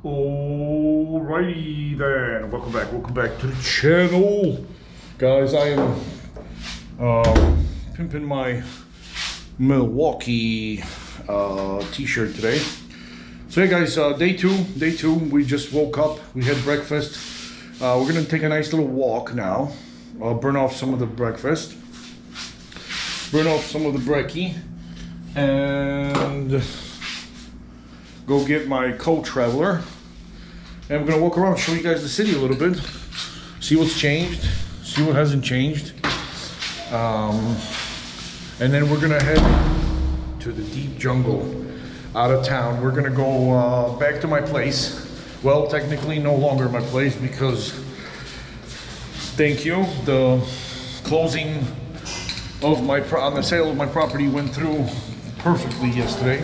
Alrighty then, welcome back to the channel. Guys, I am pimping my Milwaukee t-shirt today. So yeah guys, day two, we just woke up, we had breakfast. We're gonna take a nice little walk now. Burn off some of the breakfast, burn off some of the brekkie, and go get my co-traveler. And we're gonna walk around, show you guys the city a little bit, see what's changed, see what hasn't changed. And then we're gonna head to the deep jungle out of town. We're gonna go back to my place. Well, technically no longer my place because, thank you, the closing of on the sale of my property went through perfectly yesterday.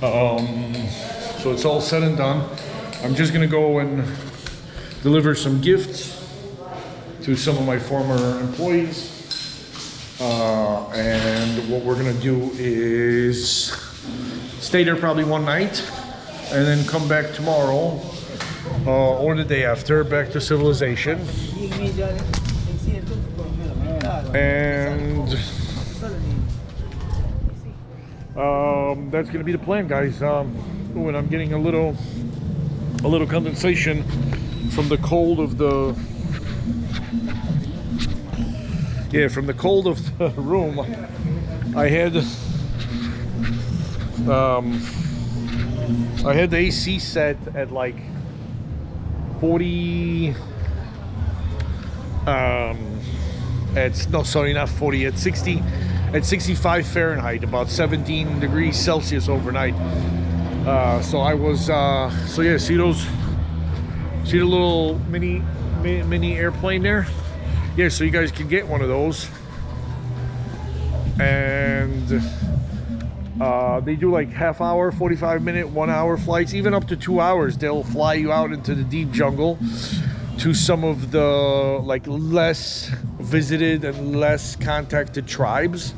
So it's all said and done. I'm just gonna go and deliver some gifts to some of my former employees. And what we're gonna do is stay there probably one night and then come back tomorrow or the day after, back to civilization. And that's gonna be the plan, guys. When I'm getting a little condensation from the cold of the room. I had the AC set at like 40 at 65 Fahrenheit, about 17 degrees Celsius overnight. So I was so yeah, see the little mini airplane there? Yeah, so you guys can get one of those. And they do like half-hour, 45-minute, 1-hour flights, even up to 2 hours. They'll fly you out into the deep jungle to some of the like less visited and less contacted tribes.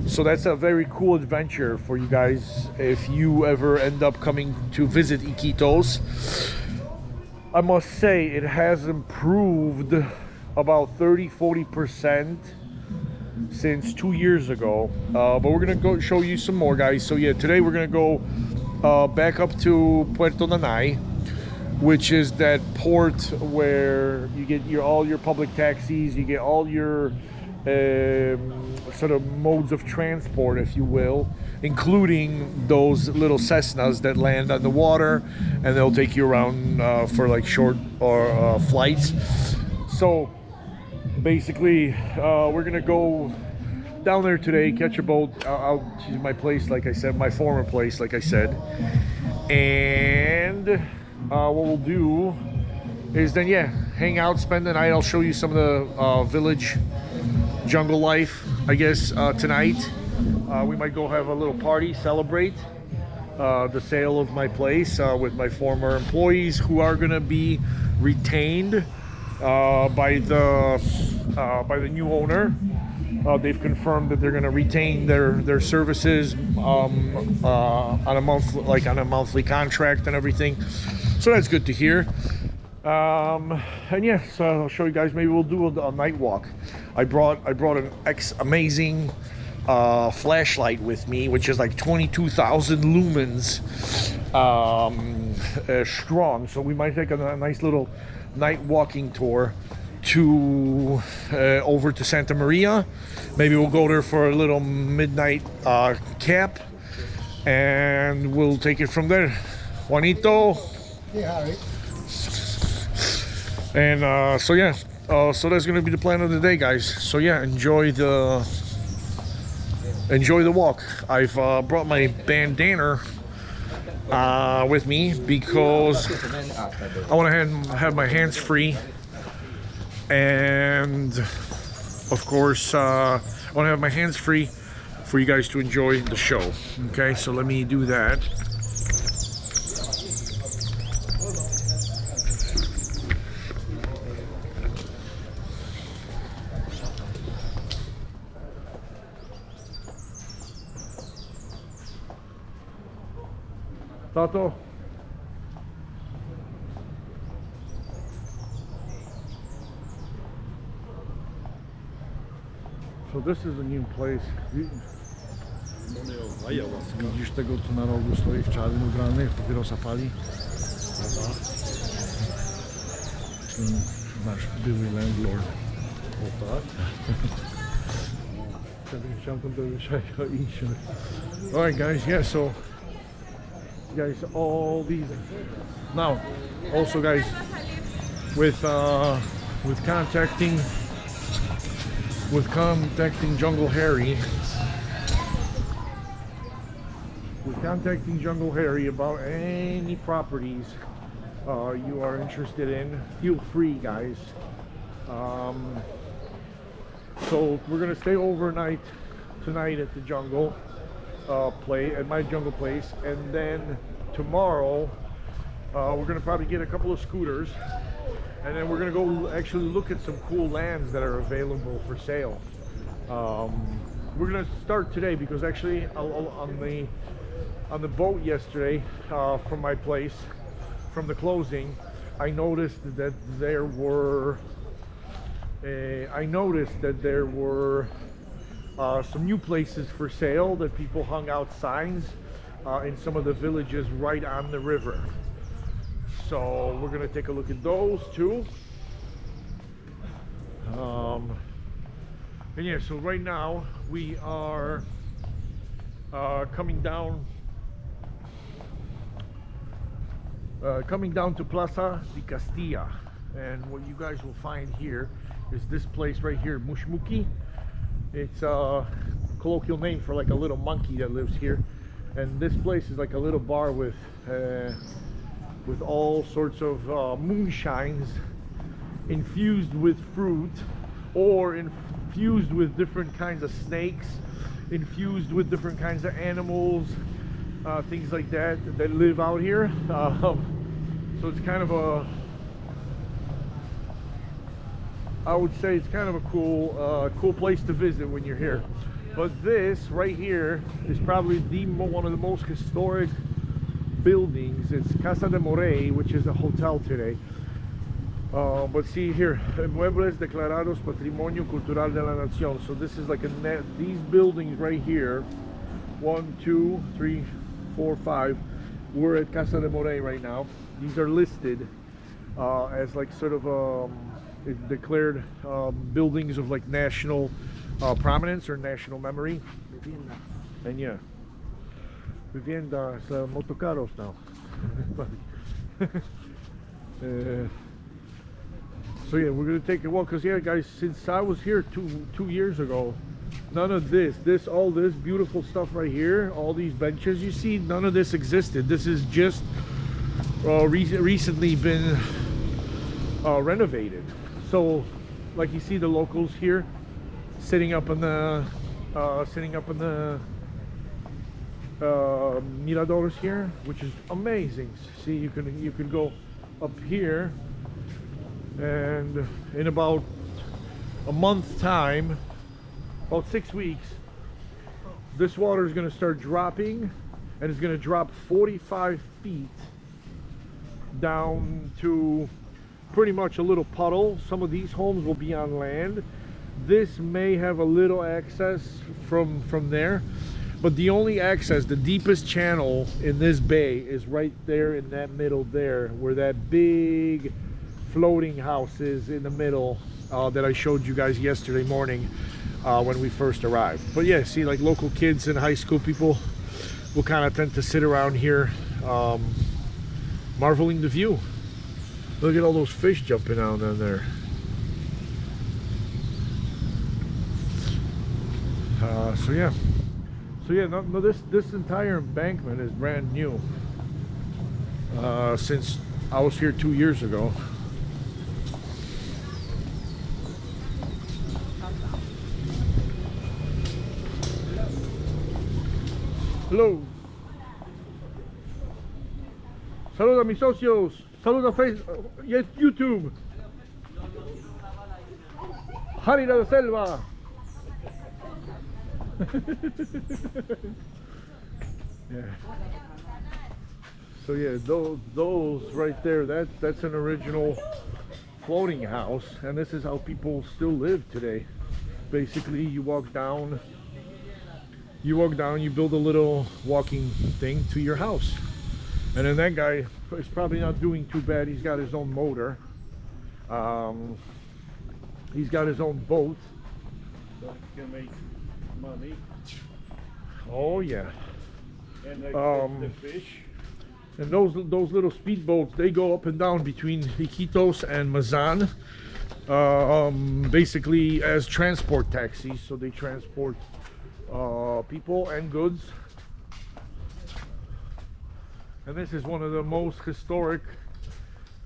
So that's a very cool adventure for you guys if you ever end up coming to visit Iquitos. I must say it has improved about 30-40% since 2 years ago. But we're gonna go show you some more, guys. So yeah, today we're gonna go back up to Puerto Nanay, which is that port where you get all your public taxis, you get all your sort of modes of transport, if you will, including those little Cessnas that land on the water and they'll take you around for like short or flights. So basically we're gonna go down there today, catch a boat out to my place, like I said, my former place, like I said. And what we'll do is then, yeah, hang out, spend the night. I'll show you some of the village jungle life, I guess, tonight. We might go have a little party, celebrate the sale of my place with my former employees who are gonna be retained by the new owner. They've confirmed that they're gonna retain their services on a monthly contract and everything. So that's good to hear. And yeah, so I'll show you guys. Maybe we'll do a night walk. I brought an amazing flashlight with me, which is like 22,000 lumens strong. So we might take a nice little night walking tour to over to Santa Maria. Maybe we'll go there for a little midnight cap, and we'll take it from there. Juanito. Yeah, Harry. And so yeah, so that's gonna be the plan of the day, guys. So yeah, enjoy the walk. I've brought my bandana with me because I want to have my hands free, and of course I want to have my hands free for you guys to enjoy the show. Okay, so let me do that. Tato. So this is a new place. Widzisz tego, co na rogu stoi w czarnym ubrany, papierosa pali? Nasz były landlord. O tak? Alright guys, yeah, so guys, all these now also guys with contacting Jungle Harry about any properties you are interested in, feel free guys. So we're gonna stay overnight tonight at the jungle at my jungle place, and then tomorrow we're gonna probably get a couple of scooters, and then we're gonna go actually look at some cool lands that are available for sale. We're gonna start today because actually on the boat yesterday from my place, from the closing, I noticed that there were some new places for sale, that people hung out signs in some of the villages right on the river. So we're gonna take a look at those too. And yeah, so right now we are coming down to Plaza de Castilla, and what you guys will find here is this place right here, Mushmuki. It's a colloquial name for like a little monkey that lives here, and this place is like a little bar with all sorts of moonshines infused with fruit, or infused with different kinds of snakes, infused with different kinds of animals, things like that live out here. So it's kind of I would say it's kind of a cool place to visit when you're here. But this right here is probably one of the most historic buildings. It's Casa de Morey, which is a hotel today. But see here, muebles declarados Patrimonio Cultural de la Nación. So this is like these buildings right here, 1, 2, 3, 4, 5. We're at Casa de Morey right now. These are listed as like sort of declared buildings of like national prominence or national memory. Vivienda. And yeah, vivienda is motocaros now. So yeah, we're gonna take a walk, because yeah guys, since I was here two years ago, none of all this beautiful stuff right here, all these benches you see, none of this existed. This is just recently been renovated. So like you see the locals here sitting up in the miradors here, which is amazing. See, you can go up here, and in about a month's time, about 6 weeks, this water is going to start dropping, and it's going to drop 45 feet down to pretty much a little puddle. Some of these homes will be on land. This may have a little access from there, but the only access, the deepest channel in this bay is right there in that middle there, where that big floating house is in the middle that I showed you guys yesterday morning when we first arrived. But yeah, see, like local kids and high school people will kind of tend to sit around here marveling the view. Look at all those fish jumping out down there. So yeah, no, this entire embankment is brand new since I was here 2 years ago. Hello. Saluda a mis socios. Saluda a Facebook. Yes, YouTube. Harry de la Selva. Yeah. So yeah, those right there, that's an original floating house, and this is how people still live today. Basically, you walk down, you build a little walking thing to your house. And then that guy is probably not doing too bad. He's got his own motor. He's got his own boat. So you can make money. Oh yeah. And the fish. And those little speedboats, they go up and down between Iquitos and Mazan, basically as transport taxis. So they transport people and goods. And this is one of the most historic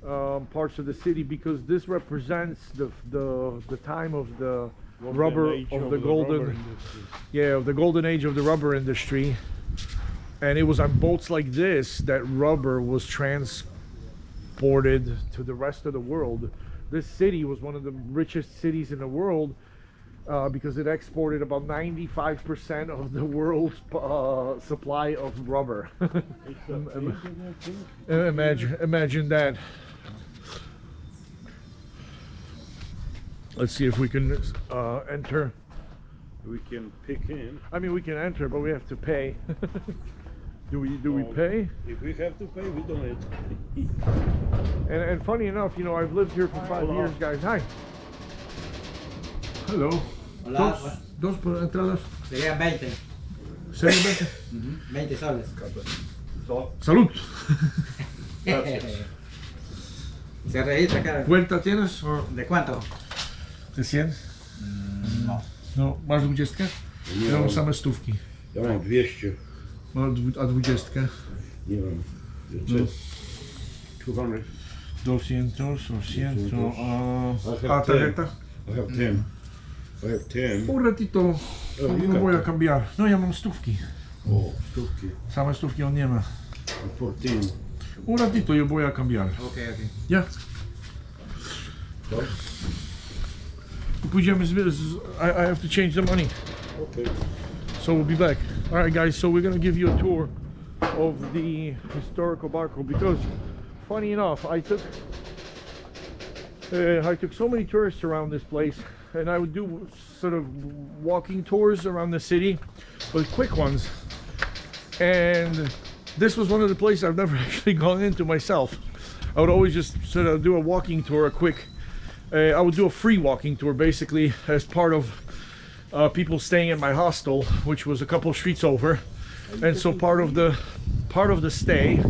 parts of the city, because this represents the time of the rubber, of the golden, yeah, of the golden age of the rubber industry. And it was on boats like this that rubber was transported to the rest of the world. This city was one of the richest cities in the world, because it exported about 95% of the world's supply of rubber. Imagine that. Let's see if we can enter. We can pick in. I mean, we can enter, but we have to pay. Do we pay? If we have to pay, we don't have to pay. And funny enough, you know, I've lived here for 5 years, guys. Hi. Hello. Hola. Dos por entradas. Serían 20. ¿Serio 20? 20 soles. Salud. ¿Se registra cada ¿Cuenta tienes? O ¿De cuánto? de 100? No. No, masz 20? Ja mam same stówki. Ja mam 200. A 20? Nie mam. No. 200. 200, 200. A have 10. tarjeta? I have 10. I have 10. Un ratito, you no got voy a it. cambiar. No, ja mam stówki. O, stówki. Same stówki on nie ma. 14. Un ratito yo voy a cambiar. Okay. Ja. Tak? I pójdziemy I have to change the money. Okay. So we'll be back. All right, guys, so we're gonna give you a tour of the historical barco, because funny enough, I took so many tourists around this place, and I would do sort of walking tours around the city, but quick ones. And this was one of the places I've never actually gone into myself. I would always just sort of do a walking tour, a quick. I would do a free walking tour, basically, as part of people staying at my hostel, which was a couple of streets over. And so part of the stay,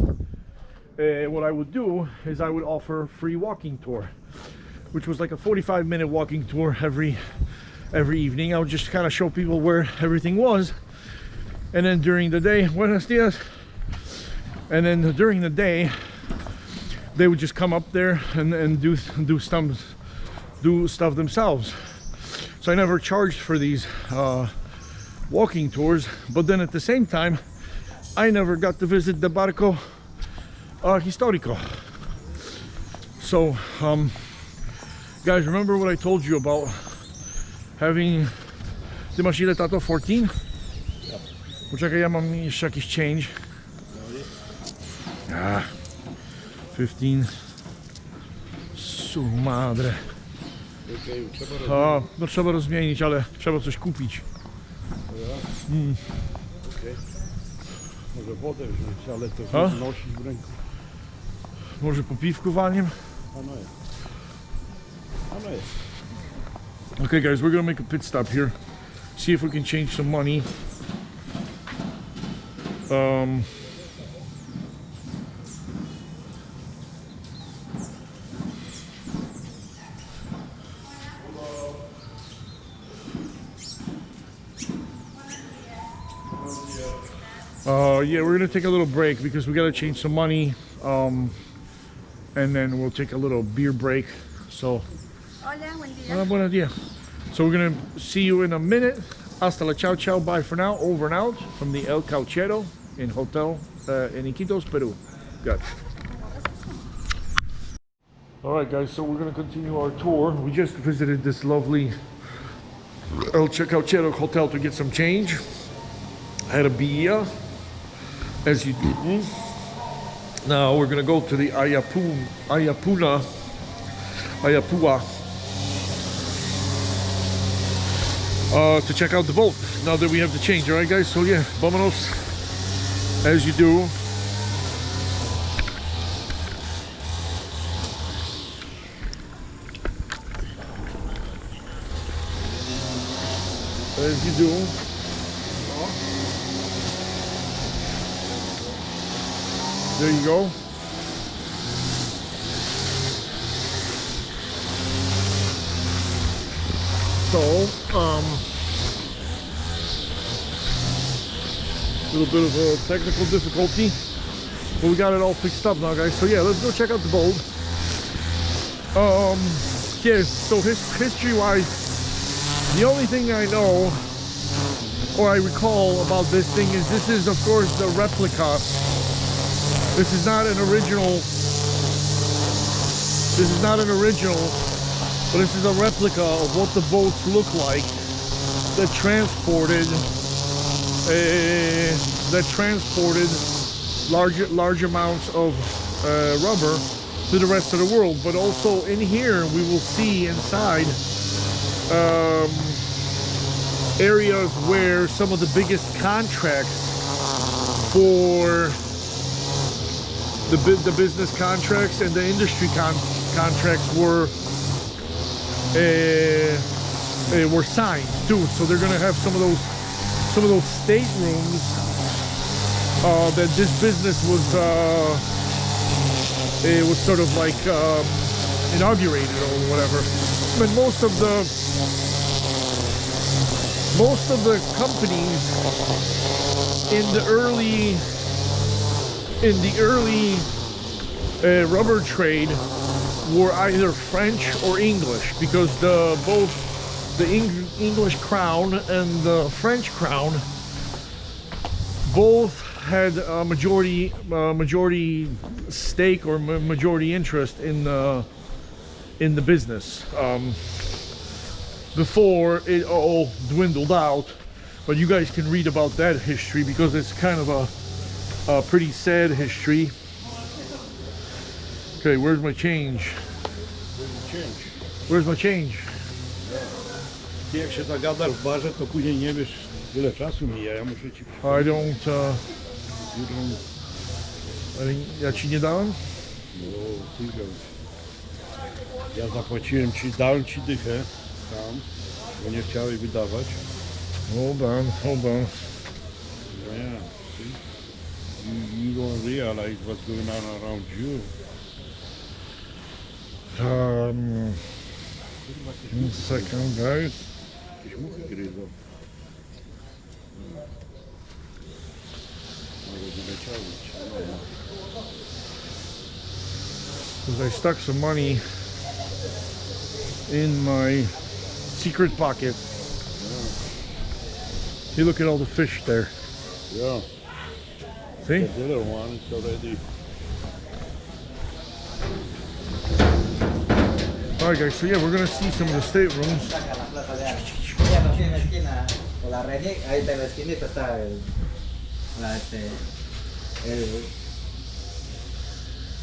what I would do is I would offer a free walking tour, which was like a 45-minute walking tour every evening. I would just kind of show people where everything was, and then during the day, buenos dias, and then during the day, they would just come up there and do stuff themselves. So I never charged for these walking tours, but then at the same time, I never got to visit the barco histórico. So guys, remember what I told you about having the machine tato 14? Poczekaj, ja mam jeszcze jakiś change. 15. Su madre. Okay, trzeba No trzeba rozmienić, ale trzeba coś kupić. Okay. Może wodę wziąć, ale to nosić w ręku. Może po piwku walniem? Ano jest. Ano jest. Okay guys, we're gonna make a pit stop here. See if we can change some money. Yeah, we're gonna take a little break because we gotta change some money, and then we'll take a little beer break. So, Hola, buen día. buenos días. So we're gonna see you in a minute. Hasta la ciao ciao, bye for now. Over and out from the El Cauchero in hotel in Iquitos, Peru. Good. All right, guys. So we're gonna continue our tour. We just visited this lovely El Cauchero hotel to get some change. Had a beer, as you do. Now we're gonna go to the Ayapua to check out the boat. Now that we have the change, all right, guys. So yeah, vámonos as you do. As you do. There you go. So, little bit of a technical difficulty, but we got it all fixed up now, guys. So yeah, let's go check out the boat. Yeah, so history-wise, the only thing I know or I recall about this thing is this is, of course, the replica. This is not an original. This is not an original, but this is a replica of what the boats look like that transported large amounts of rubber to the rest of the world. But also in here we will see inside areas where some of the biggest contracts for the business contracts and the industry contracts were signed too. So they're gonna have some of those staterooms that this business was sort of like inaugurated or whatever. But most of the companies in the early rubber trade were either French or English, because both the English crown and the French crown both had a majority stake or majority interest in the business before it all dwindled out. But you guys can read about that history because it's kind of a pretty sad history. Okay, where's my change? Where's my change? Ty jak się zagadasz w barze, to później nie wiesz, ile czasu mija. Ja muszę ci... Ja ci nie dałem? No, ty wziąłeś. Ja zapłaciłem ci, dałem ci dychę tam, bo nie chciałeś wydawać. Hold on. No yeah, see? You don't realize what's going on around you. One second, guys. Jakieś muchy gryzą. Może wyleciały ci. Because I stuck some money in my secret pocket. You look at all the fish there. Yeah. See? The little one is already... Alright guys, so yeah, we're gonna see some of the staterooms.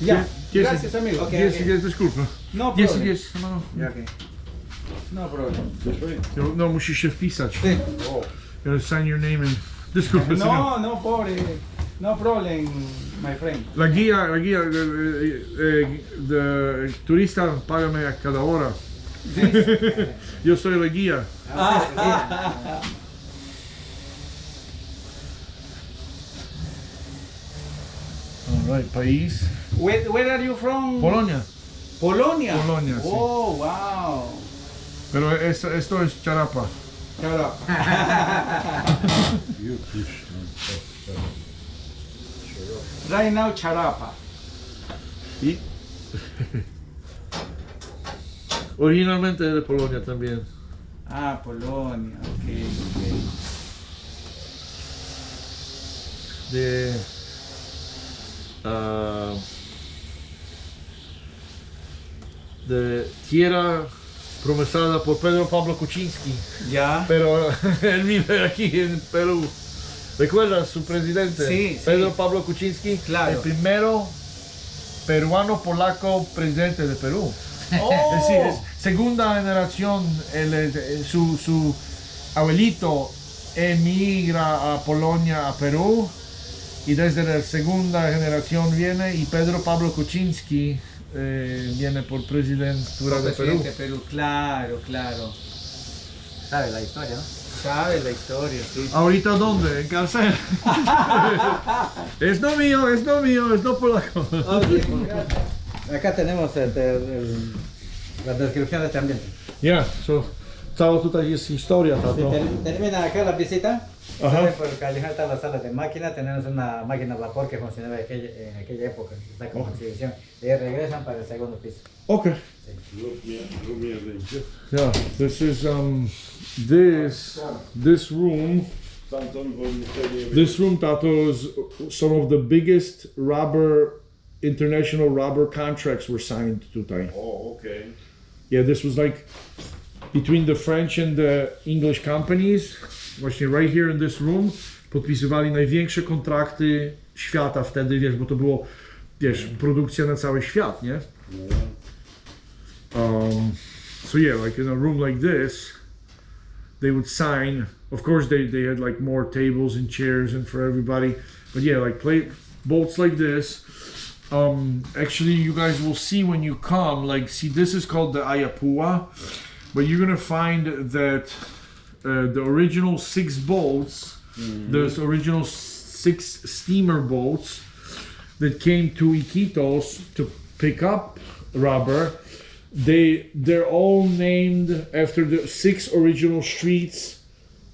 Ya, Yes, gracias amigo. Okay, yes, okay. yes, disculpa. No problem. Yes, no. Ya, okay. No problem. This way? No, musisz się wpisać. Sí. Oh. You gotta sign your name in. Disculpa, señor. No, no problem, my friend. La guía, de turista, págame a cada hora. Yo soy la guía. Alright, país. Where are you from? Polonia. Polonia. Polonia, sí. Oh, wow. Pero esto es charapa. Claro. You fish. Right now, charapa. Y originalmente de Polonia también. Ah, Polonia. Okay. De tierra promesada por Pedro Pablo Kuczynski. Ya. Pero él vive aquí en Perú. ¿Recuerdas su presidente? Sí, Pedro sí. Pablo Kuczynski. Claro. El primero peruano polaco presidente de Perú. Oh. Es decir, es segunda generación, su abuelito emigra a Polonia, a Perú, y desde la segunda generación viene, y Pedro Pablo Kuczynski viene por presidentura de Perú. Presidente de Perú, claro, claro. Sabe la historia, ¿no? Sabe la historia, sí. ¿Ahorita dónde? En cárcel. Es no mío, es no polaco. Acá tenemos la descripción de este ambiente. Yeah, so cała tutaj jest historia, Si tato. termina acá la visita, Ajá. sale por el callejón está la sala de máquina, tenemos una máquina a vapor que funcionaba en aquella época, está como exhibición. Y ahí regresan para el segundo piso. Okay. Rób mnie zdjęcie. Yeah, this is this room. Stamtąd, bo wtedy... This room, tato, is some of the biggest international rubber contracts were signed tutaj. O, okej. Yeah, this was like between the French and the English companies. Właśnie right here in this room podpisywali największe kontrakty świata wtedy, wiesz, bo to było, wiesz, produkcja na cały świat, nie? So yeah, like in a room like this, they would sign. Of course, they had like more tables and chairs and for everybody, but yeah, like boats like this. Actually, you guys will see when you come. Like, see, this is called the Ayapua, but you're gonna find that the original 6 boats, the original 6 steamer boats that came to Iquitos to pick up rubber, they're all named after the 6 original streets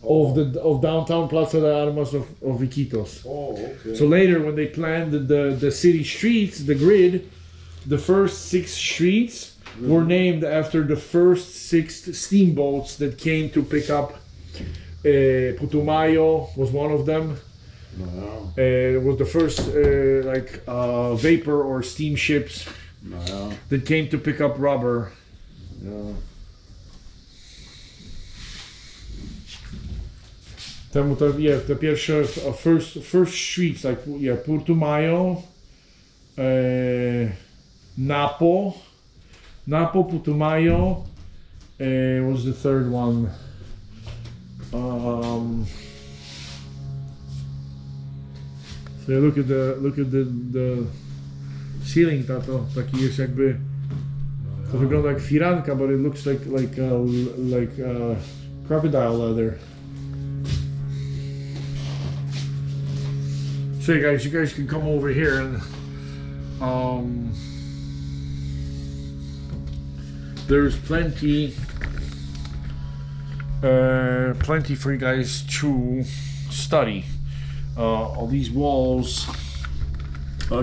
of downtown Plaza de Armas of Iquitos. O, okej. So later, when they planned the city streets, the grid, the first 6 streets were named after the first 6 steamboats that came to pick up. Putumayo was one of them. No, It was the first vapor or steamships no, that came to pick up rubber. no. Temu to, yeah, the pierwsze first streets, like, yeah, Putumayo, Napo, Putumayo, was the third one. So look at the ceiling, tato, taki jest jakby, to wygląda jak firanka, but it looks like crocodile leather. So you guys can come over here and there's plenty for you guys to study. All these walls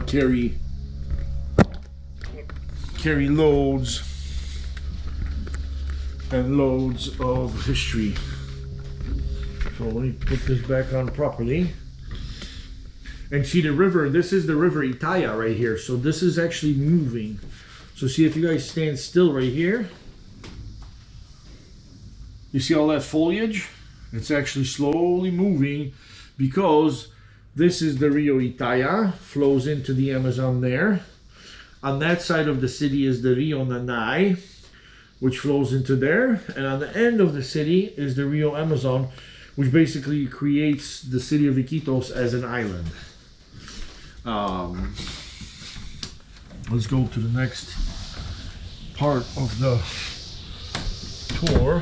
carry loads and loads of history. So let me put this back on properly. And see the river, this is the river Itaya right here. So this is actually moving. So see, if you guys stand still right here, you see all that foliage? It's actually slowly moving because this is the Rio Itaya, flows into the Amazon there. On that side of the city is the Rio Nanay, which flows into there. And on the end of the city is the Rio Amazon, which basically creates the city of Iquitos as an island. Let's go to the next part of the tour.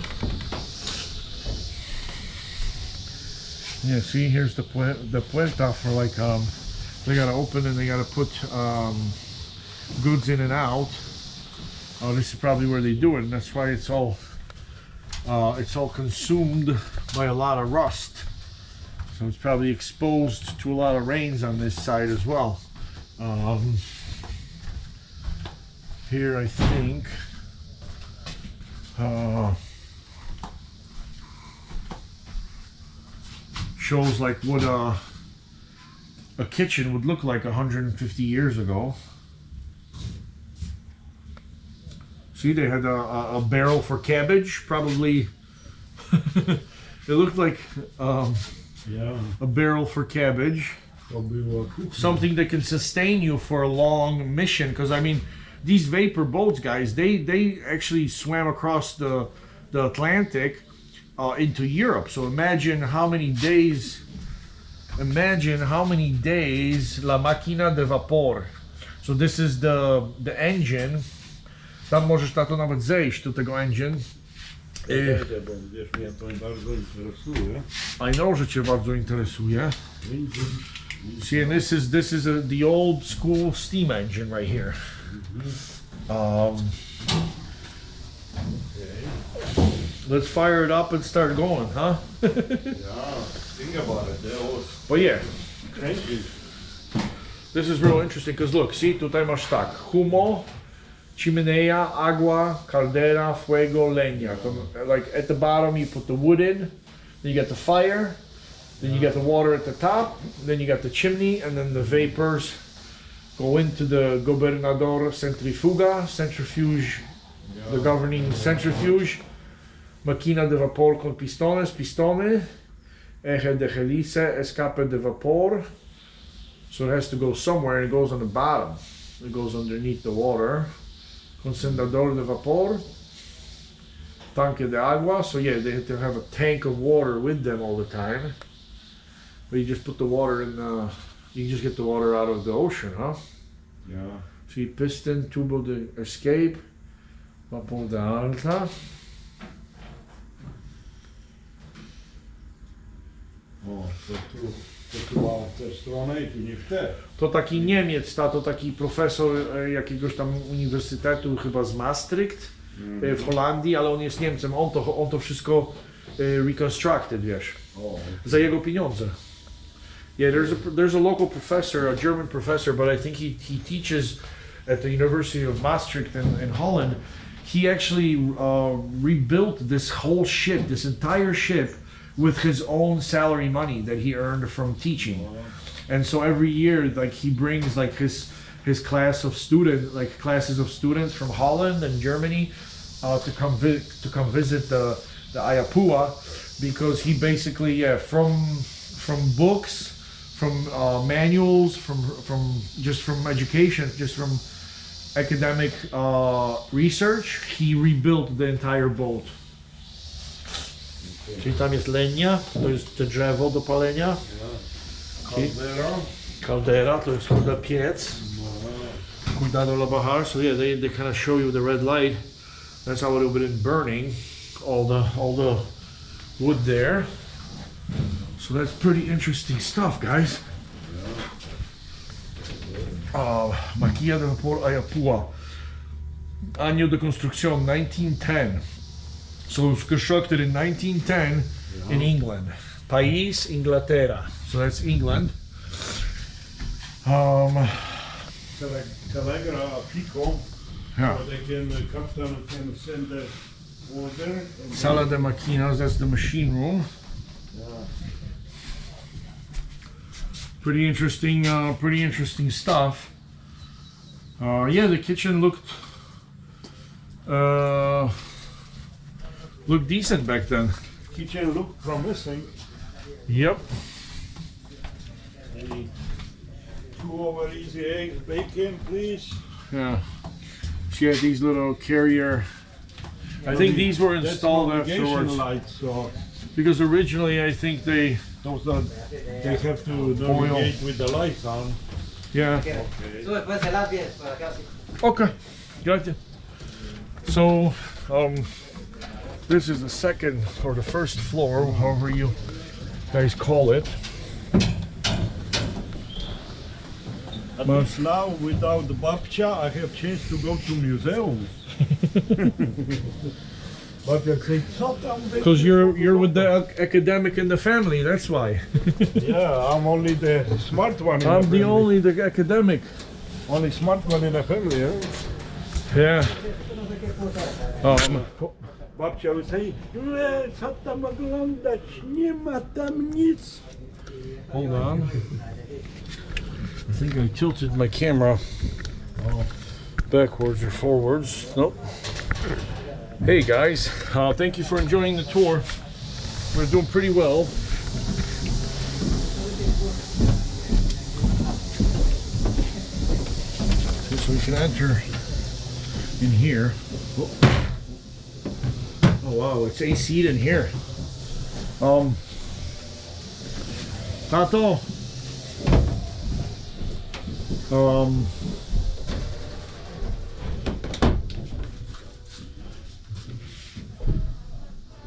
Yeah, see, here's the puerta for like they gotta open and they gotta put goods in and out. Oh, this is probably where they do it, and that's why it's all consumed by a lot of rust. So it's probably exposed to a lot of rains on this side as well. Here I think shows like what a kitchen would look like 150 years ago. See, they had a barrel for cabbage, probably. It looked like Yeah. a barrel for cabbage. To była kuchnia. something that can sustain you for a long mission. Because I mean, these vapor boats, guys, they actually swam across the Atlantic into Europe. So imagine how many days. Imagine how many days la máquina de vapor. So this is the engine. Tam możesz na to nawet zejść do tego engine. Jedę, bo wiesz, mnie to bardzo interesuje. I know, że cię bardzo interesuje. See, and this is the old school steam engine right here. Let's fire it up and start going, huh? Yeah, think about it. But yeah, Crazy. this is real interesting because look, see, tutaj masz tak, humo, chimenea, agua, caldera, fuego, leña. Like at the bottom you put the wood in, then you get the fire, then you get the water at the top, then you got the chimney, and then the vapors go into the gobernador centrifuge, the governing centrifuge, máquina de vapor con pistones, eje de hélice, escape de vapor. So it has to go somewhere, and it goes on the bottom. It goes underneath the water. Concentrador de vapor, tanque de agua. So yeah, they have to have a tank of water with them all the time. But you just put the water in you just get the water out of the ocean, huh? Yeah. See, piston, tubo de escape, vapor de alta. O, to tu mam w tę stronę i tu nie w tę. To taki Niemiec, to taki profesor jakiegoś tam uniwersytetu, chyba z Maastricht w Holandii, ale on jest Niemcem. On to wszystko reconstructed, wiesz, za jego pieniądze. Yeah, there's a local professor, a German professor, but I think he teaches at the University of Maastricht in Holland. He actually rebuilt this whole ship, this entire ship, with his own salary money that he earned from teaching. And so every year, like, he brings like his class of students, like classes of students from Holland and Germany, to come visit the Ayapua, because he basically, from books, from manuals, from education, just from academic research, he rebuilt the entire boat. Czyli tam jest leña, to jest te drzewo do palenia. Caldera. Caldera, to jest chyba piec. Cuidado la bajar. So yeah, they kind of show you the red light. That's how it would have been burning all the wood there. So that's pretty interesting stuff, guys. Maquilla de vapor Ayapua. Año de construcción 1910. So it was constructed in 1910 in England. País, Inglaterra. So that's England. Telegraphico. Yeah. So the captain can send the order. Sala de Maquinas, that's the machine room. Yeah. Pretty interesting stuff. Yeah, the kitchen looked decent back then. Kitchen looked promising. Yep. Maybe 2 over easy eggs, bacon, please. Yeah. She had these little carrier. I think these were installed afterwards. Lights, so Because originally I think they. those are, they have to navigate with the lights on. Yeah. Sube pues el lápiz por acá. Okay. Gotcha. So, this is the second or the first floor, however you guys call it. But now, without the babcia, I have chance to go to museums. Babcia say, co tam Because you're with the academic in the family, that's why. Yeah, I'm only the smart one in I'm the the family. only the academic. Only smart one in the family, huh? Yeah. Babcia will say, co tam oglądać, nie ma tam nic. Hold on. I think I tilted my camera backwards or forwards. Nope. Hey guys, thank you for enjoying the tour. We're doing pretty well. so we can enter in here. Oh wow, it's AC'd in here. Tato.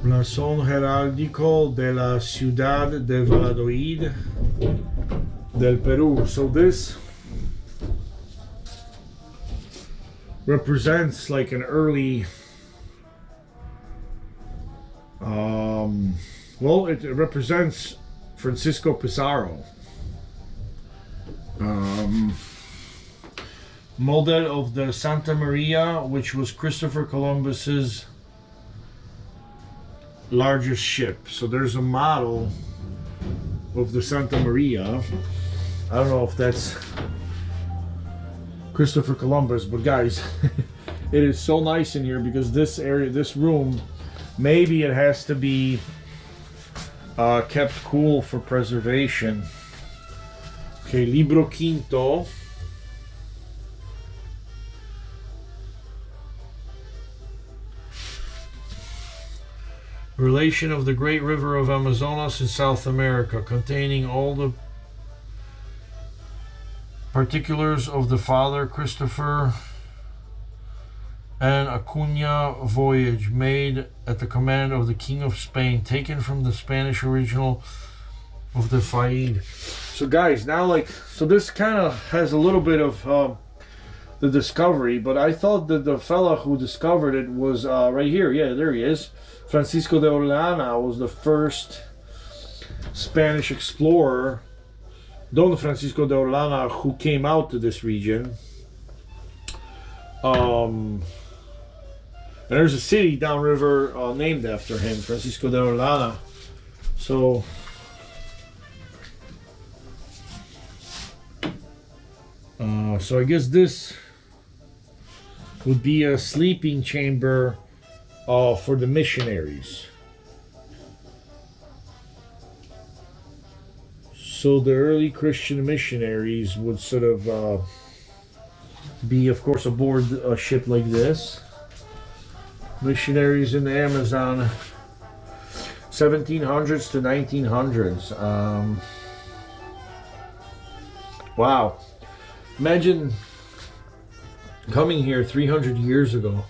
Blasón heráldico de la ciudad de Valladolid del Perú. So this represents like an early well, it represents Francisco Pizarro, model of the Santa Maria, which was Christopher Columbus's largest ship. So there's a model of the Santa Maria. I don't know if that's Christopher Columbus, but guys, it is so nice in here because this area, this room, maybe it has to be kept cool for preservation. Okay, Libro Quinto. Relation of the Great River of Amazonas in South America, containing all the particulars of the Father Christopher and Acuna voyage made at the command of the King of Spain, taken from the Spanish original of the Faid. So guys, now like, so this kind of has a little bit of the discovery, but I thought that the fella who discovered it was right here. Yeah, there he is. Francisco de Orellana was the first Spanish explorer, Don Francisco de Orellana, who came out to this region. And there's a city downriver named after him, Francisco de Orellana. So so I guess this would be a sleeping chamber for the missionaries. So the early Christian missionaries would sort of be, of course, aboard a ship like this. Missionaries in the Amazon, 1700s to 1900s. Wow. Imagine coming here 300 years ago.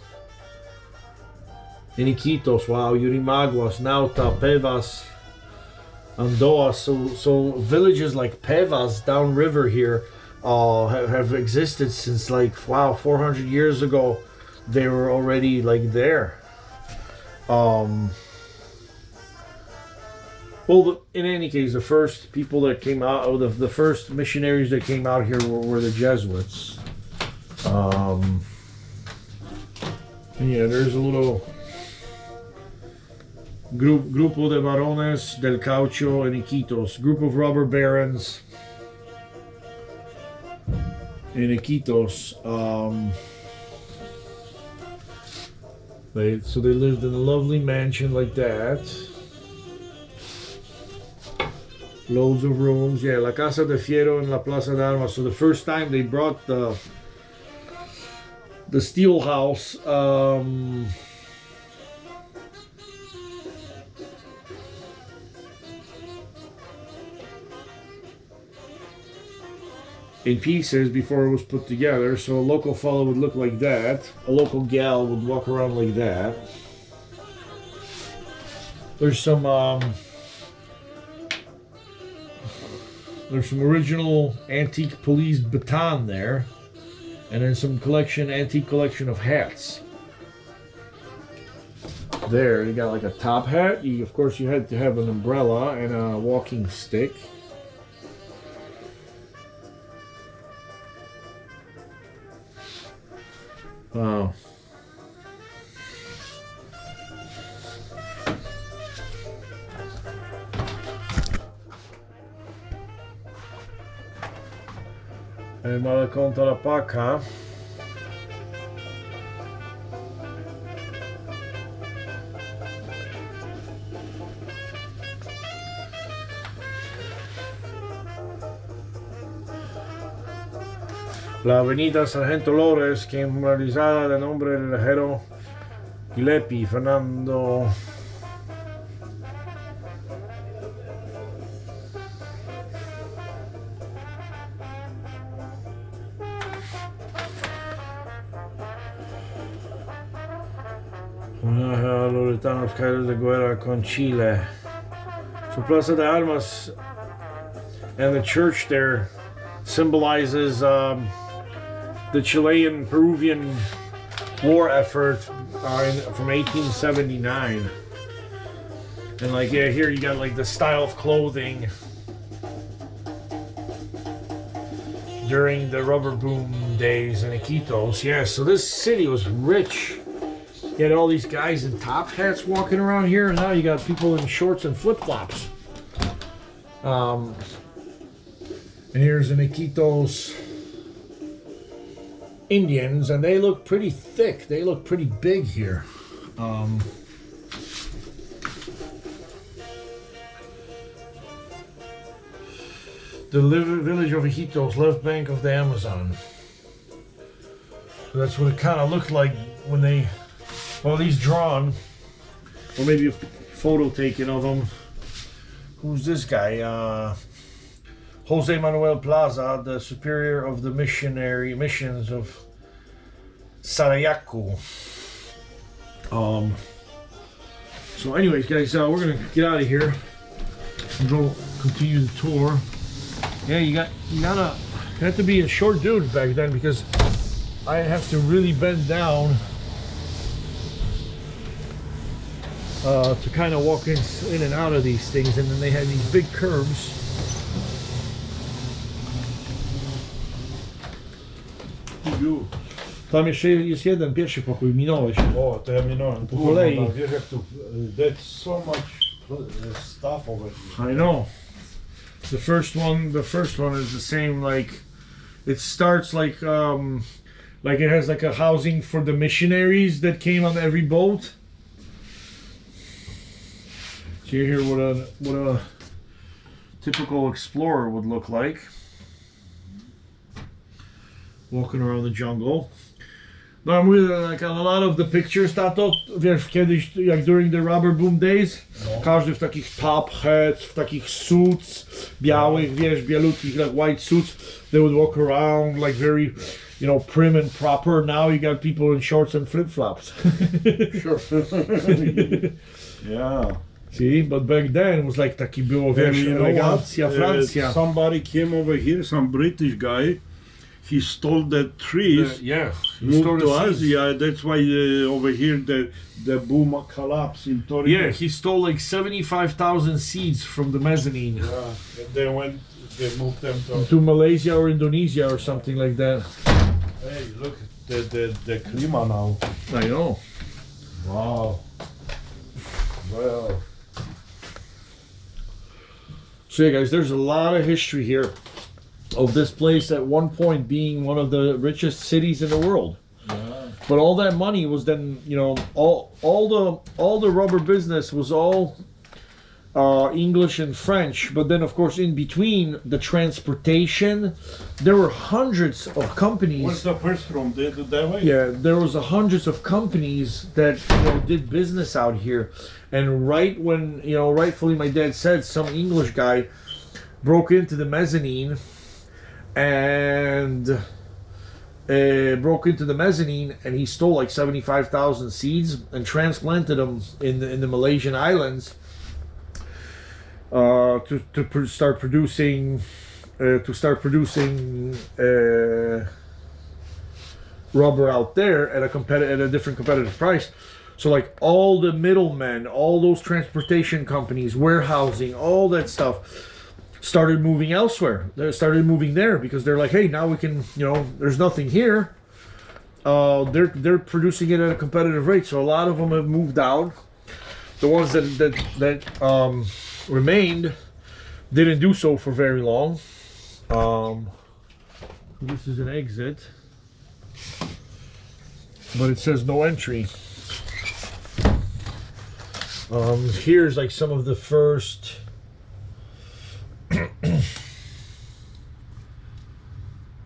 In Iquitos, wow, Yurimaguas, Nauta, Pevas, Andoas. So villages like Pevas downriver here have existed since like, wow, 400 years ago. They were already like there. Well, in any case, the first people that came out, or the first missionaries that came out here were the Jesuits. Yeah, there's a little Grupo de Varones del Caucho in Iquitos, group of robber barons in Iquitos. So they lived in a lovely mansion like that. Loads of rooms. Yeah, La Casa de Fierro in La Plaza de Armas. So the first time they brought the steel house, in pieces before it was put together. So a local fellow would look like that. A local gal would walk around like that. There's some original antique police baton there, and then some antique collection of hats. There, you got like a top hat. Of course, you had to have an umbrella and a walking stick. Wow. El malecón Talapaca. La avenida Sargento Lores, que es realizada de nombre del viajero Gilepi, Fernando. Los loretanos caídos de guerra con Chile. So Plaza de Armas and the church there symbolizes the Chilean-Peruvian war effort from 1879. And like, yeah, here you got like the style of clothing during the rubber boom days in Iquitos. Yeah, so this city was rich. You had all these guys in top hats walking around here, and now you got people in shorts and flip-flops. And here's an Iquitos Indians, and they look pretty thick. They look pretty big here. The village of Iquitos, left bank of the Amazon. So that's what it kind of looked like when they... Well, these drawn, or maybe a photo taken of them. Who's this guy? Jose Manuel Plaza, the superior of the missions of Sarayaku. So anyways, guys, we're gonna get out of here and go continue the tour. Yeah, you have to be a short dude back then, because I have to really bend down to kind of walk in and out of these things, and then they had these big curves. Tam jeszcze jest jeden pierwszy pokój, minąłeś. O, to ja minąłem. Po kolei. Kurwa, wiesz jak tu, that's so much stuff over here. I know. The first one is the same, like, it starts like it has like a housing for the missionaries that came on every boat. So you hear what a typical explorer would look like, walking around the jungle. No, I'm really like a lot of the pictures, tato, wiesz, kiedyś, jak during the rubber boom days, każdy w takich top hats, w takich suits, białych, wiesz, bielutkich, like white suits, they would walk around like very, you know, prim and proper. Now you got people in shorts and flip-flops. Sure. Yeah. See, but back then it was like taki było, wiesz, elegancja, Francja. Somebody came over here, some British guy. He stole the trees. Yeah, he Moved stole to the seeds. Asia. That's why over here the boom collapsed in Torino. Yeah, he stole like 75,000 seeds from the mezzanine. Yeah, and they moved them To Malaysia or Indonesia or something like that. Hey, look, the klima now. I know. Wow. Well. So yeah, guys, there's a lot of history here of this place at one point being one of the richest cities in the world. Yeah. But all that money was then, you know, all the rubber business was all English and French. But then, of course, in between the transportation, there were hundreds of companies. What's the first room? That way? Yeah, there was hundreds of companies that, you know, did business out here. And right when, you know, rightfully my dad said, some English guy broke into the mezzanine and he stole like 75,000 seeds and transplanted them in the Malaysian islands to start producing rubber out there at a different competitive price. So like all the middlemen, all those transportation companies, warehousing, all that stuff started moving elsewhere. They started moving there because they're like, hey, now we can, you know, there's nothing here. They're producing it at a competitive rate. So a lot of them have moved out. The ones that remained didn't do so for very long. This is an exit, but it says no entry. Here's like some of the first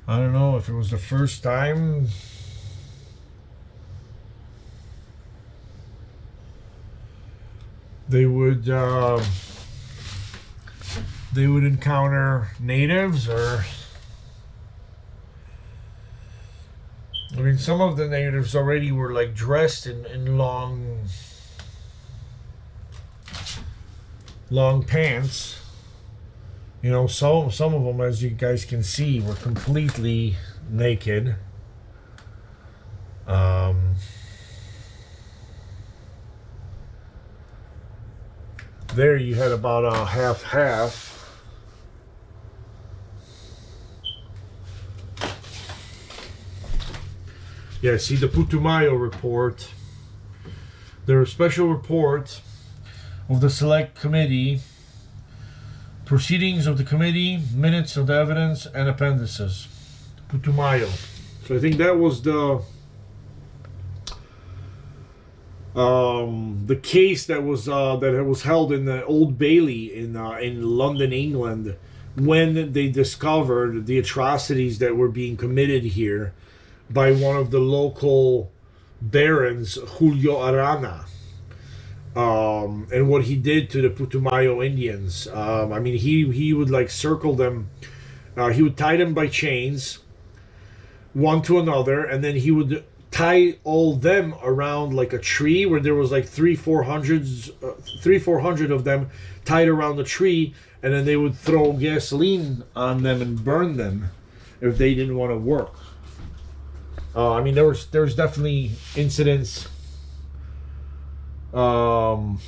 I don't know if it was the first time. They would encounter natives, or I mean, some of the natives already were like dressed in long pants. You know, some of them, as you guys can see, were completely naked. There you had about a half. Yeah, see the Putumayo report. There are special reports of the select committee, proceedings of the committee, minutes of the evidence, and appendices. Putumayo. So I think that was the case that was held in the Old Bailey in London, England, when they discovered the atrocities that were being committed here by one of the local barons, Julio Arana, and what he did to the Putumayo Indians. I mean, he would like circle them. He would tie them by chains, one to another, and then he would tie all them around like a tree where there was like 300-400 of them tied around the tree, and then they would throw gasoline on them and burn them if they didn't want to work. I mean, there's definitely incidents. The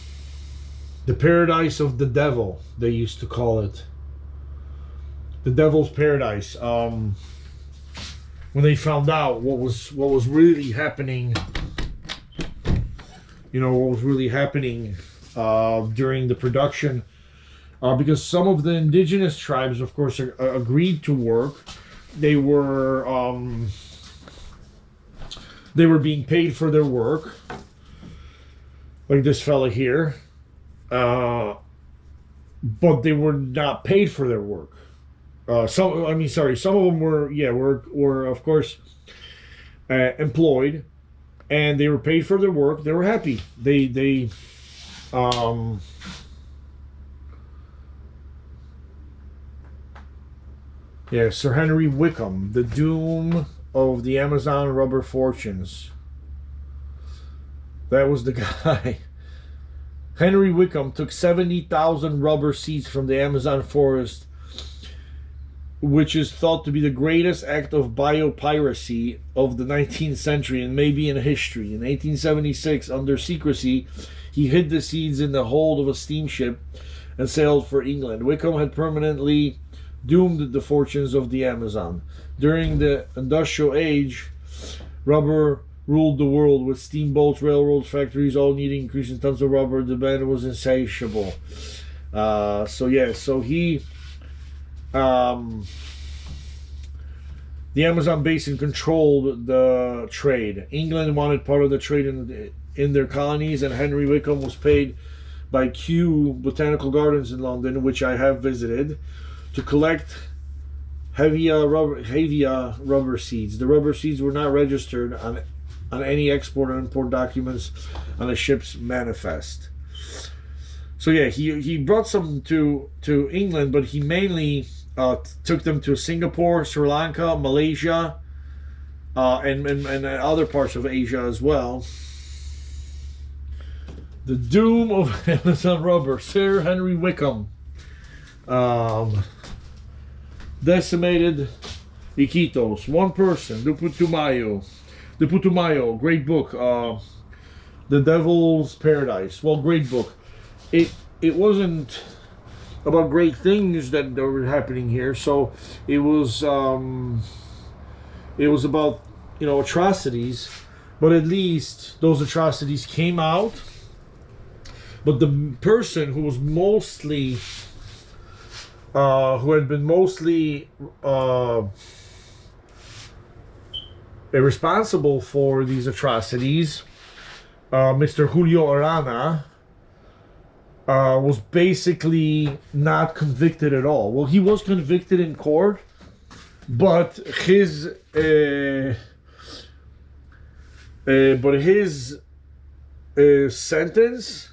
paradise of the devil, they used to call it. The devil's paradise. When they found out what was really happening, you know, what was really happening during the production, because some of the indigenous tribes, of course, agreed to work. They were being paid for their work, like this fella here, but they were not paid for their work. Some of them were of course employed, and they were paid for their work. They were happy. Sir Henry Wickham, The Doom of the Amazon Rubber Fortunes. That was the guy. Henry Wickham took 70,000 rubber seeds from the Amazon forest, which is thought to be the greatest act of biopiracy of the 19th century and maybe in history. In 1876, under secrecy, he hid the seeds in the hold of a steamship and sailed for England. Wickham had permanently doomed the fortunes of the Amazon. During the industrial age, rubber ruled the world, with steamboats, railroads, factories all needing increasing tons of rubber. The demand was insatiable. The Amazon basin controlled the trade. England wanted part of the trade in their colonies, and Henry Wickham was paid by Kew Botanical Gardens in London, which I have visited, to collect Hevia rubber seeds. The rubber seeds were not registered on any export or import documents on a ship's manifest. So yeah, he brought some to England, but he mainly took them to Singapore, Sri Lanka, Malaysia, and other parts of Asia as well. The doom of Amazon rubber, Sir Henry Wickham. Decimated Iquitos. One person, the Putumayo, great book. The Devil's Paradise. Well, great book. It wasn't about great things that were happening here. So it was about, you know, atrocities, but at least those atrocities came out. But the person who was mostly who had been mostly responsible for these atrocities, Mr. Julio Arana, was basically not convicted at all. Well, he was convicted in court, but his sentence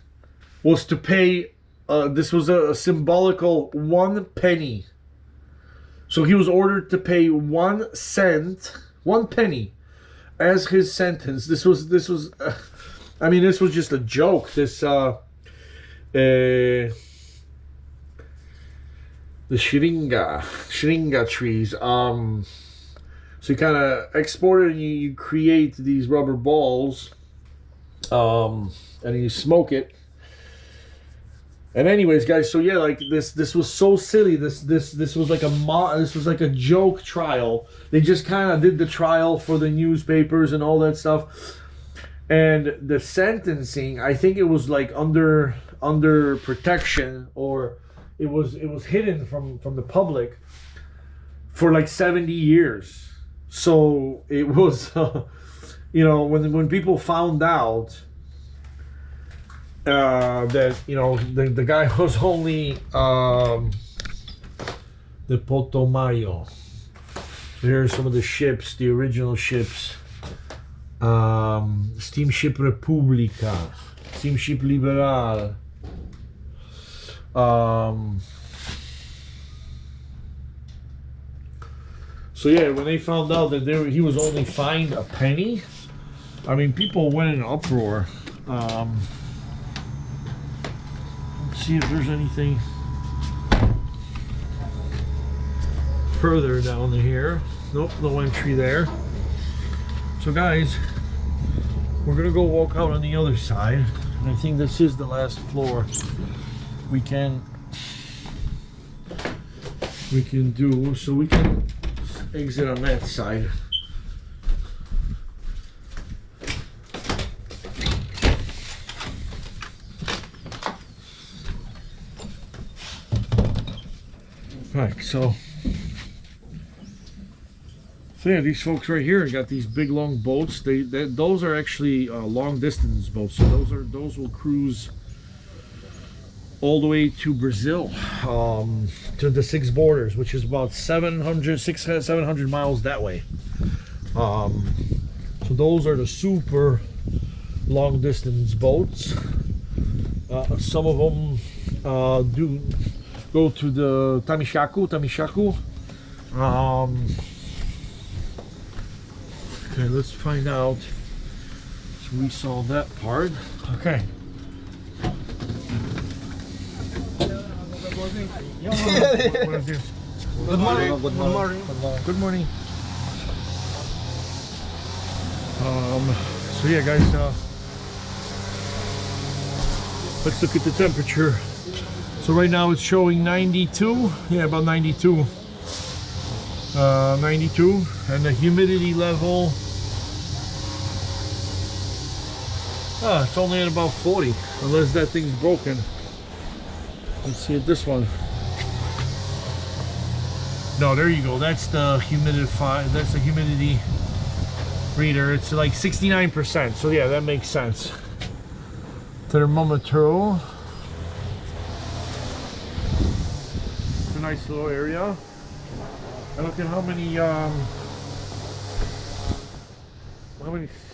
was to pay. This was a symbolical 1 penny. So he was ordered to pay 1 cent, 1 penny, as his sentence. This was. I mean, this was just a joke. The Shringa trees. So you kind of export it and you create these rubber balls, and you smoke it. And anyways, guys, so yeah, like this was so silly. This was like a joke trial. They just kind of did the trial for the newspapers and all that stuff. And the sentencing, I think it was like under protection, or it was hidden from the public for like 70 years. So it was, you know, when people found out that, you know, the guy was only the Potomayo. Here are some of the ships, the original ships. Steamship Republica, Steamship Liberal. So yeah, when they found out that he was only fined a penny, I mean, people went in uproar. Let's see if there's anything further down here. Nope, no entry there. So guys, we're gonna go walk out on the other side, and I think this is the last floor we can do. So we can exit on that side. Right, so yeah, these folks right here got these big long boats. Those are actually long distance boats. So those will cruise all the way to Brazil, to the 6 borders, which is about 700 miles that way. So those are the super long distance boats. Some of them do go to the Tamishaku. Okay, let's find out. So we saw that part. Okay. What is this? Good morning. Good morning. Good morning. So yeah, guys, let's look at the temperature. So right now it's showing 92. Yeah, about 92. 92, and the humidity level, it's only at about 40, unless that thing's broken. Let's see at this one. No, there you go. That's the that's the humidity reader. It's like 69%. So yeah, that makes sense. Thermometer. It's a nice little area. And look at how many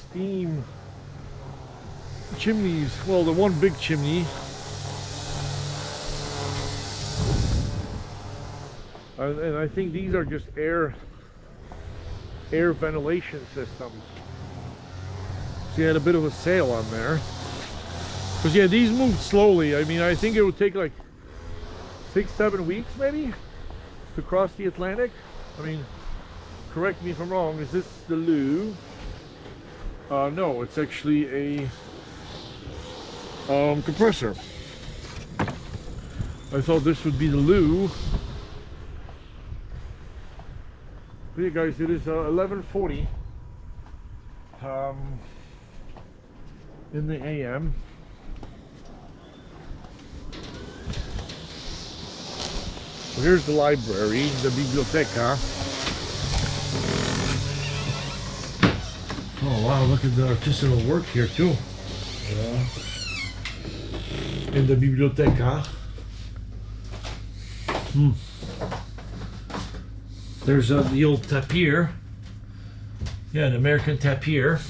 steam chimneys. Well, the one big chimney. And I think these are just air ventilation systems. So you had a bit of a sail on there. Because yeah, these moved slowly. I mean, I think it would take like 6-7 weeks maybe to cross the Atlantic. I mean, correct me if I'm wrong. Is this the Lou? No, it's actually a compressor. I thought this would be the Lou. But yeah, guys, it is 11:40 in the AM. So here's the library, the biblioteca. Oh wow, look at the artisanal work here too. Yeah. In the biblioteca. There's the old tapir. Yeah, an American tapir.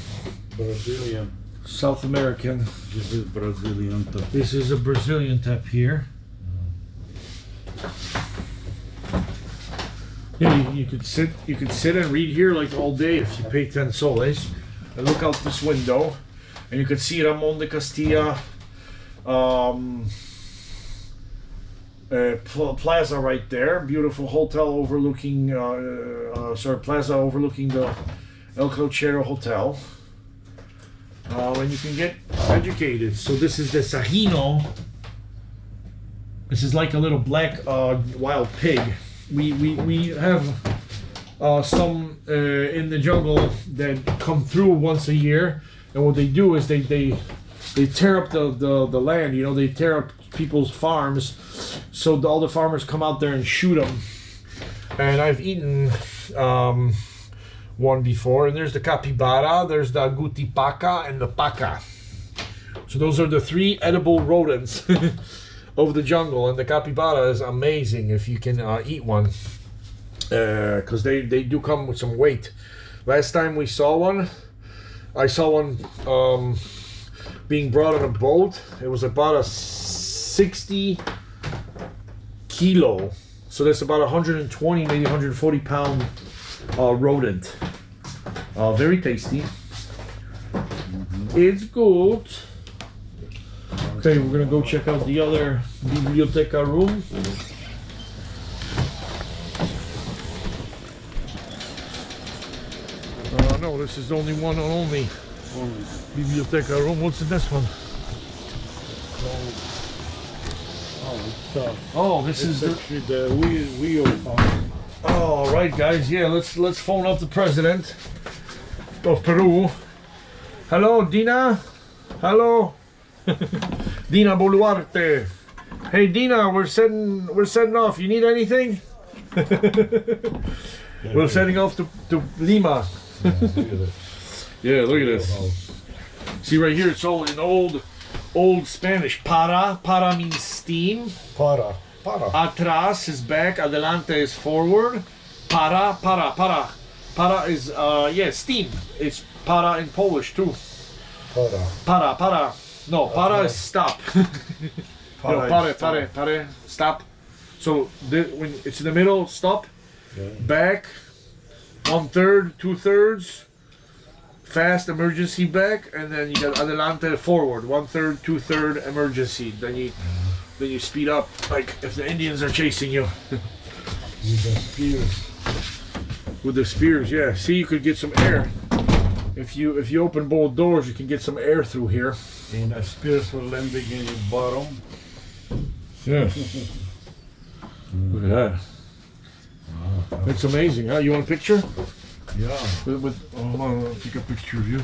Brazilian. South American. This is Brazilian tapir. This is a Brazilian tapir. Yeah, you could sit and read here like all day if you pay 10 soles. And look out this window, and you can see Ramon de Castilla plaza right there. Beautiful hotel overlooking, plaza overlooking the El Crucero Hotel. And you can get educated. So this is the Sajino. This is like a little black wild pig. We have some in the jungle that come through once a year, and what they do is they tear up the land. You know, they tear up people's farms, so all the farmers come out there and shoot them. And I've eaten one before. And there's the capybara, there's the agutipaca, and the paca. So those are the 3 edible rodents of the jungle, and the capybara is amazing if you can eat one, because they do come with some weight. Last time we saw one, I saw one being brought on a boat. It was about a 60 kilo, so that's about 120, maybe 140 pound rodent. Very tasty. It's good. Okay, we're gonna go check out the other biblioteca room. No, this is only one and only biblioteca room. What's in this one? Oh, this is actually the wheel. Oh, right, guys. Yeah, let's phone up the president of Peru. Hello, Dina. Hello. Dina Boluarte. Hey Dina, we're setting off. You need anything? We're setting off to Lima. Yeah, look at this. See right here, it's all in old Spanish. Para means steam. Para. Atrás is back. Adelante is forward. Para. Para is steam. It's para in Polish too. Para. No, para is stop. Pare, stop. So when it's in the middle, stop. Yeah. Back, 1/3, 2/3. Fast emergency back, and then you got adelante forward, 1/3, 2/3 emergency. Then you speed up, like if the Indians are chasing you. With the spears. With the spears, yeah. See, you could get some air. If you open both doors, you can get some air through here. And the spears were landing in your bottom. Yeah. Look at that. It's amazing, huh? You want a picture? Yeah. I'll take a picture of you.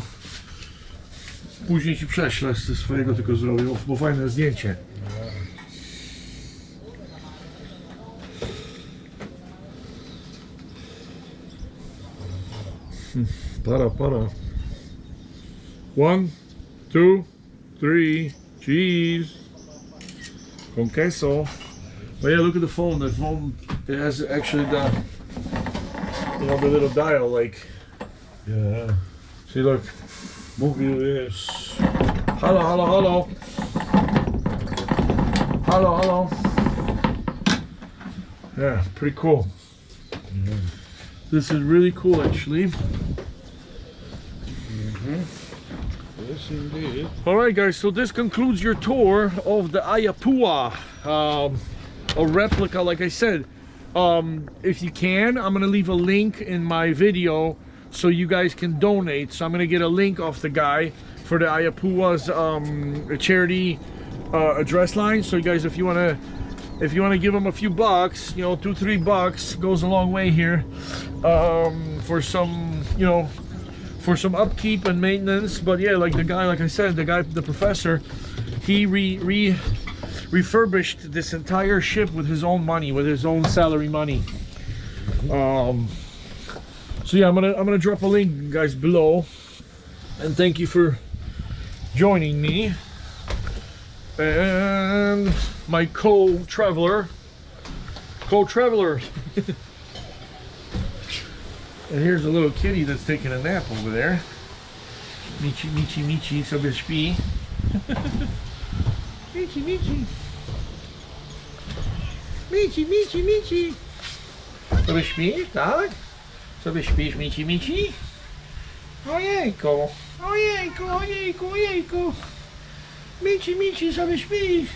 Później ci prześlę ze swojego, tylko zrobię, bo fajne zdjęcie. Para. 1, 2, 3, cheese. Con queso. Oh yeah, look at the phone. The phone, it has actually the little dial, like. Yeah. See, look. Movie is. Hello. Yeah, pretty cool. Yeah. This is really cool, actually. Yes, indeed. All right, guys. So this concludes your tour of the Ayapua, a replica. Like I said, if you can, I'm gonna leave a link in my video so you guys can donate. So I'm gonna get a link off the guy for the Ayapua's charity address line. So you guys, if you wanna give him a few bucks, you know, $2-3 goes a long way here, for some, you know, for some upkeep and maintenance. But yeah, like the guy, like I said, the professor, he refurbished this entire ship with his own money, with his own salary money. So yeah, I'm gonna drop a link, guys, below, and thank you for joining me and my co-traveler. And here's a little kitty that's taking a nap over there. Michi, Michi, Michi sobie śpi. Michi, Michi. Michi, Michi, Michi. Sobie śpisz, tak? Sobie śpisz, Michi, Michi? Ojejku, ojejku, ojejku, ojejku. Michi, Michi, sobie śpi.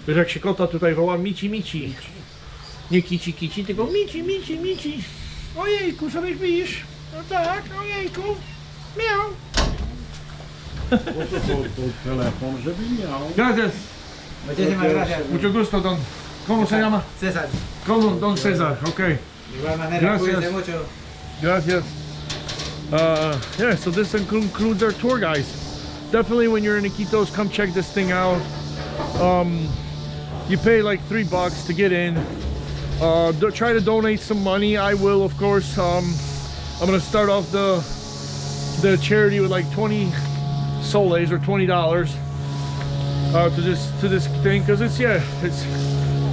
Wiesz, jak się kota tutaj woła? Michi, Michi. Nie kici, kici, tylko Michi, Michi, Michi. Ojejku, sobie śpisz? No tak, ojejku. Miau. Po co to telefon, żeby miał? Gracias. Muchísimas gracias. Mucho gusto, don. ¿Cómo se llama? César. ¿Cómo? Don César, ok. De igual manera, Gracias. cuídense mucho. Gracias. Yeah, so this concludes our tour, guys. Definitely when you're in Iquitos, come check this thing out. You pay like $3 to get in. Try to donate some money. I will, of course. I'm gonna start off the charity with like 20 soles or $20 to this thing, because it's a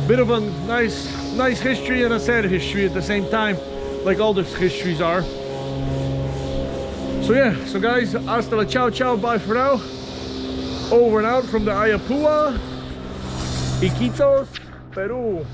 bit of a nice history and a sad history at the same time, like all the histories are. So yeah, so guys, hasta la ciao ciao, bye for now. Over and out from the Ayapua, Iquitos, Peru.